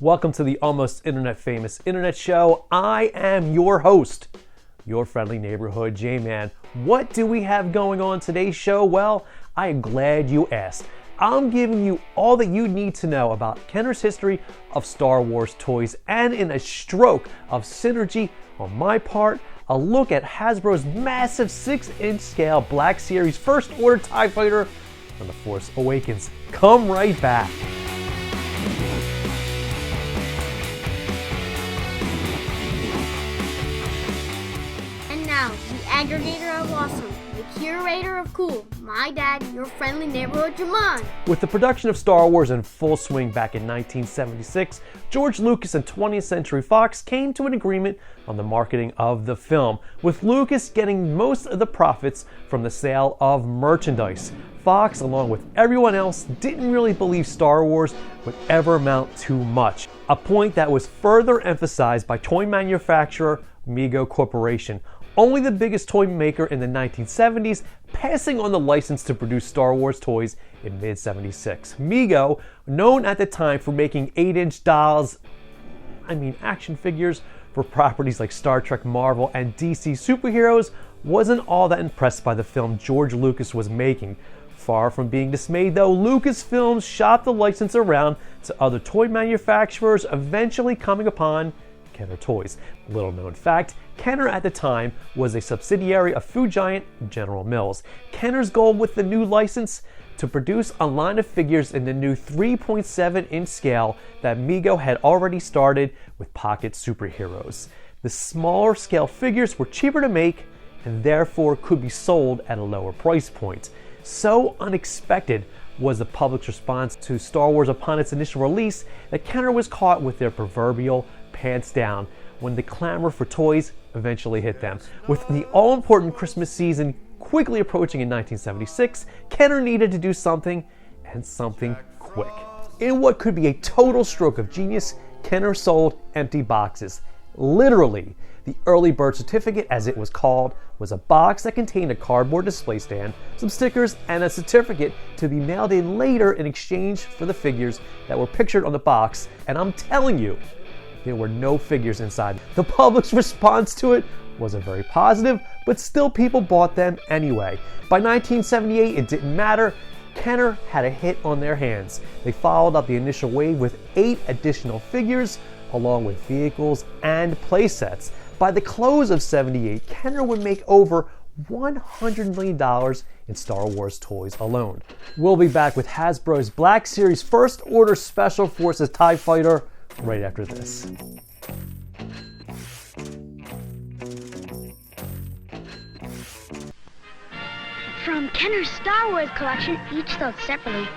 Welcome to the almost internet famous internet show. I am your host, your friendly neighborhood J-Man. What do we have going on today's show? Well, I am glad you asked. I'm giving you all that you need to know about Kenner's history of Star Wars toys, and in a stroke of synergy on my part, a look at Hasbro's massive 6-inch scale Black Series First Order TIE Fighter when The Force Awakens. Come right back. And now, the aggregator of awesome, the curator of cool, my dad, your friendly neighborhood Jaman. With the production of Star Wars in full swing back in 1976, George Lucas and 20th Century Fox came to an agreement on the marketing of the film, with Lucas getting most of the profits from the sale of merchandise. Fox, along with everyone else, didn't really believe Star Wars would ever amount to much, a point that was further emphasized by toy manufacturer Mego Corporation, only the biggest toy maker in the 1970s, passing on the license to produce Star Wars toys in mid-76. Mego, known at the time for making 8-inch action figures for properties like Star Trek, Marvel, and DC superheroes, wasn't all that impressed by the film George Lucas was making. Far from being dismayed though, Lucasfilms shopped the license around to other toy manufacturers, eventually coming upon Kenner Toys. Little known fact, Kenner at the time was a subsidiary of food giant General Mills. Kenner's goal with the new license? To produce a line of figures in the new 3.7-inch scale that Mego had already started with Pocket Superheroes. The smaller scale figures were cheaper to make and therefore could be sold at a lower price point. So unexpected was the public's response to Star Wars upon its initial release that Kenner was caught with their proverbial pants down when the clamor for toys eventually hit them. With the all-important Christmas season quickly approaching in 1976, Kenner needed to do something, and something quick. In what could be a total stroke of genius, Kenner sold empty boxes. Literally, the early bird certificate, as it was called, was a box that contained a cardboard display stand, some stickers, and a certificate to be mailed in later in exchange for the figures that were pictured on the box. And I'm telling you, there were no figures inside. The public's response to it wasn't very positive, but still people bought them anyway. By 1978, it didn't matter. Kenner had a hit on their hands. They followed up the initial wave with 8 additional figures, along with vehicles and playsets. By the close of '78, Kenner would make over $100 million in Star Wars toys alone. We'll be back with Hasbro's Black Series First Order Special Forces TIE Fighter right after this. From Kenner's Star Wars collection, each sold separately.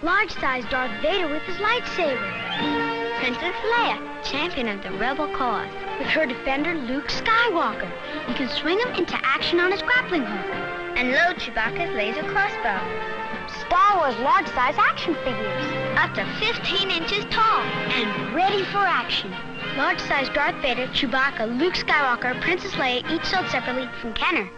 Large-size Darth Vader with his lightsaber. Princess Leia, champion of the rebel cause. With her defender, Luke Skywalker. You can swing him into action on his grappling hook. And load Chewbacca's laser crossbow. Star Wars large-size action figures. Up to 15 inches tall and ready for action. Large-size Darth Vader, Chewbacca, Luke Skywalker, Princess Leia, each sold separately from Kenner.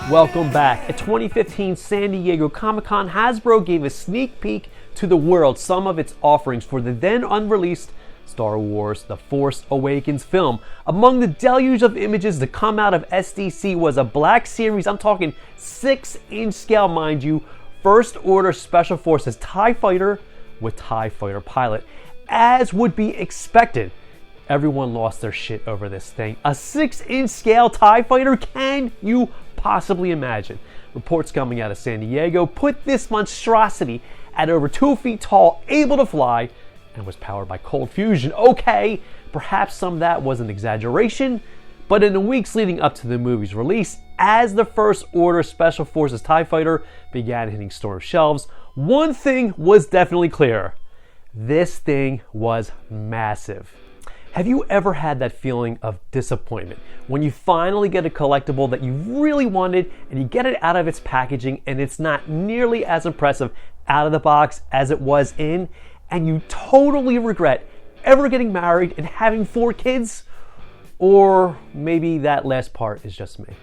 Welcome back. At 2015 San Diego Comic-Con, Hasbro gave a sneak peek to the world some of its offerings for the then unreleased Star Wars The Force Awakens film. Among the deluge of images to come out of SDC was a Black Series, I'm talking 6-inch scale mind you, First Order Special Forces TIE Fighter with TIE Fighter pilot. As would be expected, everyone lost their shit over this thing. A 6-inch scale TIE Fighter? Can you possibly imagine? Reports coming out of San Diego put this monstrosity at over 2 feet tall, able to fly, and was powered by cold fusion. Okay, perhaps some of that was an exaggeration, but in the weeks leading up to the movie's release, as the First Order Special Forces TIE Fighter began hitting store shelves, one thing was definitely clear. This thing was massive. Have you ever had that feeling of disappointment when you finally get a collectible that you really wanted and you get it out of its packaging and it's not nearly as impressive out of the box as it was in, and you totally regret ever getting married and having 4 kids? Or maybe that last part is just me.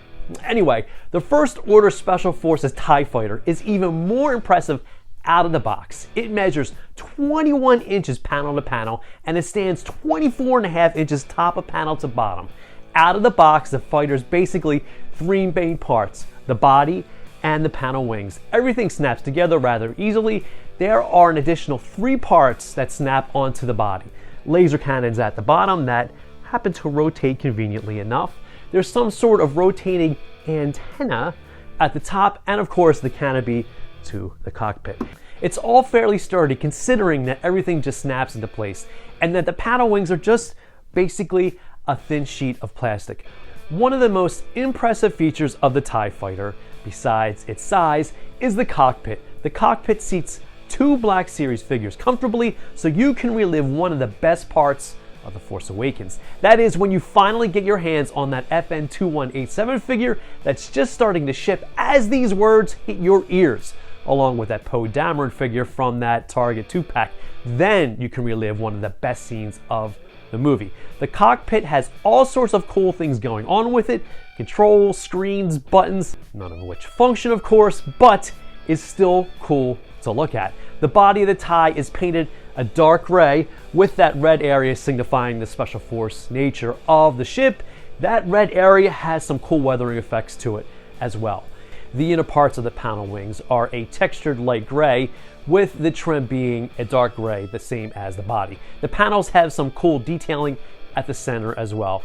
Anyway, the First Order Special Forces TIE Fighter is even more impressive out of the box. It measures 21 inches panel to panel, and it stands 24.5 inches top of panel to bottom. Out of the box, the fighter is basically three main parts: the body and the panel wings. Everything snaps together rather easily. There are an additional 3 parts that snap onto the body. Laser cannons at the bottom that happen to rotate conveniently enough. There's some sort of rotating antenna at the top, and of course the canopy to the cockpit. It's all fairly sturdy considering that everything just snaps into place, and that the panel wings are just basically a thin sheet of plastic. One of the most impressive features of the TIE Fighter, besides its size, is the cockpit. The cockpit seats 2 Black Series figures comfortably, so you can relive one of the best parts of The Force Awakens. That is when you finally get your hands on that FN2187 figure that's just starting to ship as these words hit your ears, along with that Poe Dameron figure from that Target 2-pack. Then you can relive one of the best scenes of the movie. The cockpit has all sorts of cool things going on with it: controls, screens, buttons, none of which function of course, but is still cool to look at. The body of the TIE is painted a dark gray with that red area signifying the special force nature of the ship. That red area has some cool weathering effects to it as well. The inner parts of the panel wings are a textured light gray, with the trim being a dark gray, the same as the body. The panels have some cool detailing at the center as well.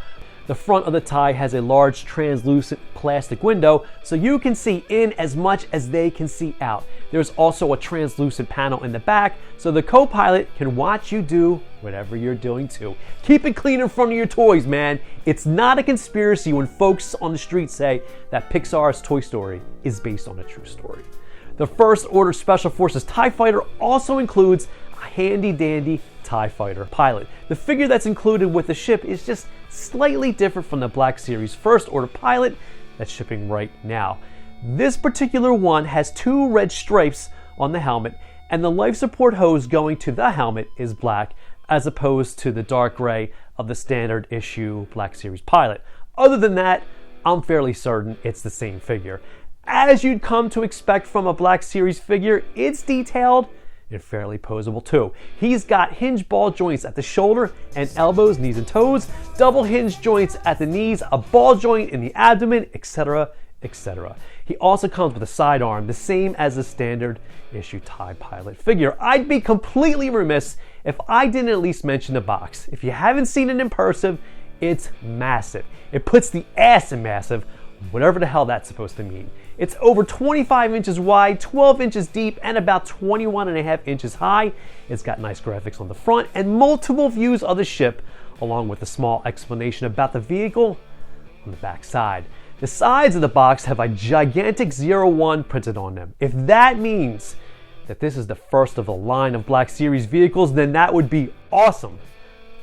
The front of the TIE has a large translucent plastic window, so you can see in as much as they can see out. There's also a translucent panel in the back, so the co-pilot can watch you do whatever you're doing too. Keep it clean in front of your toys, man. It's not a conspiracy when folks on the street say that Pixar's Toy Story is based on a true story. The First Order Special Forces TIE Fighter also includes a handy-dandy TIE Fighter pilot. The figure that's included with the ship is just slightly different from the Black Series First Order pilot that's shipping right now. This particular one has 2 red stripes on the helmet, and the life support hose going to the helmet is black, as opposed to the dark gray of the standard issue Black Series pilot. Other than that, I'm fairly certain it's the same figure. As you'd come to expect from a Black Series figure, it's detailed and fairly posable too. He's got hinge ball joints at the shoulder and elbows, knees and toes, double hinge joints at the knees, a ball joint in the abdomen, etc., etc. He also comes with a sidearm, the same as the standard issue TIE pilot figure. I'd be completely remiss if I didn't at least mention the box. If you haven't seen it in person, it's massive. It puts the ass in massive, whatever the hell that's supposed to mean. It's over 25 inches wide, 12 inches deep, and about 21.5 inches high. It's got nice graphics on the front and multiple views of the ship, along with a small explanation about the vehicle on the back side. The sides of the box have a gigantic 01 printed on them. If that means that this is the first of a line of Black Series vehicles, then that would be awesome.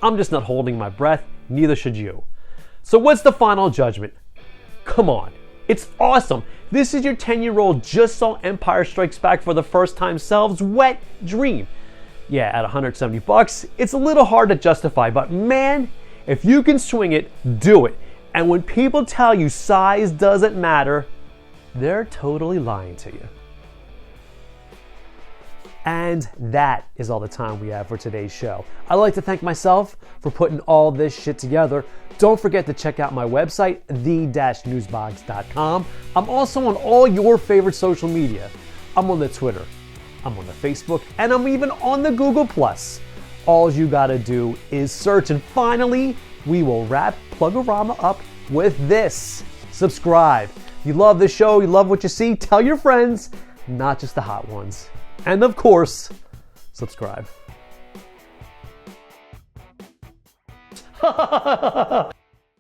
I'm just not holding my breath, neither should you. So what's the final judgment? Come on, it's awesome. This is your 10-year-old just saw Empire Strikes Back for the first time selves wet dream. Yeah, at $170, it's a little hard to justify, but man, if you can swing it, do it. And when people tell you size doesn't matter, they're totally lying to you. And that is all the time we have for today's show. I'd like to thank myself for putting all this shit together. Don't forget to check out my website, the-newsbox.com. I'm also on all your favorite social media. I'm on the Twitter, I'm on the Facebook, and I'm even on the Google+. All you gotta do is search, and finally, we will wrap Plugorama up with this. Subscribe. You love the show, you love what you see, tell your friends, not just the hot ones. And of course, subscribe.